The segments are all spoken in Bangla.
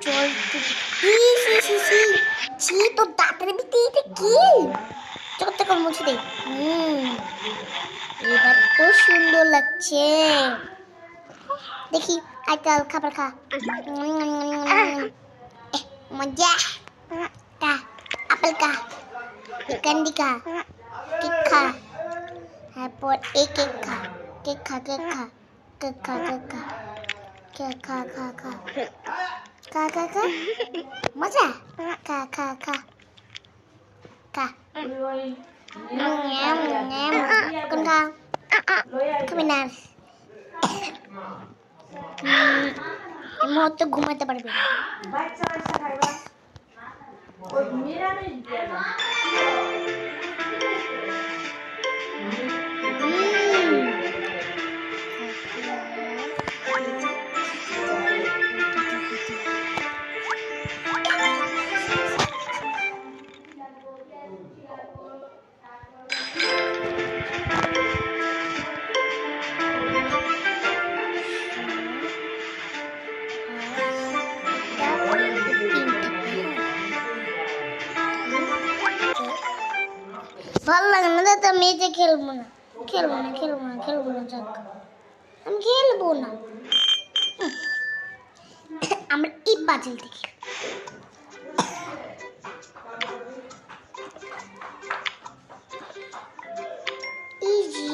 জল ছি তোর দাঁতের ভিতরে এটা কি চোখ থেকে মুছে দে এবার তো সুন্দর লাগছে দেখি আজকাল খাবার খা মজা খা আপেল খা ক্যান্ডি খা কেক খা তারপর এই কেক খা কেক খা কেক খা কেক খা কেক খা কেক খা খা খা খা খা খা মজা খা খা খা খা con khao খাবি না এই মুহূর্তে ঘুমাতে পারবি না ভালো লাগে না দাদা আমি এই যে খেলবো না যাক আমি খেলবো না আমরা এই পাজল দেখি ইজি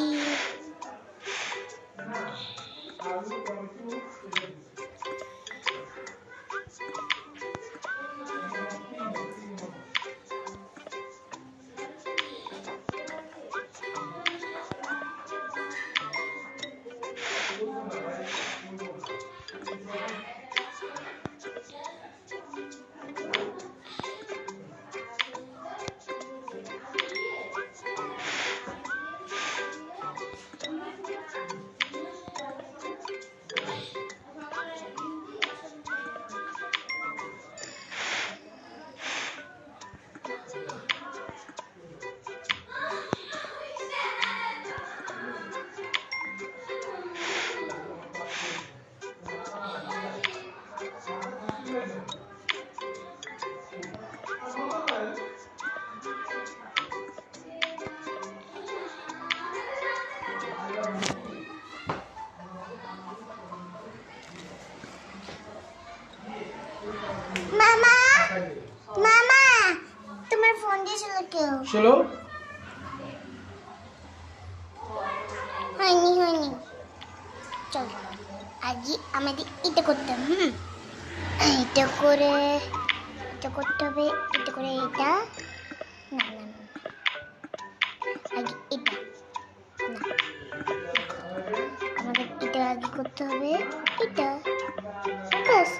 মামা তোমার ফোন দিয়েছিল কেউ চলো হয়নি চলো আজ আমাদের এটা করতে হবে এটা করতে হবে এটা করে এটা না আগে এটা না আমাদের এটা আগে করতে হবে এটা বাস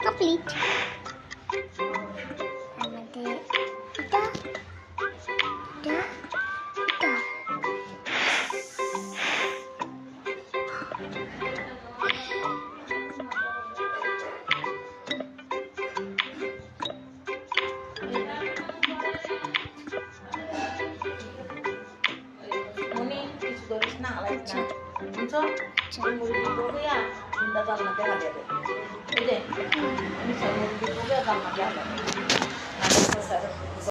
কমপ্লিট আমাদের এটা Ini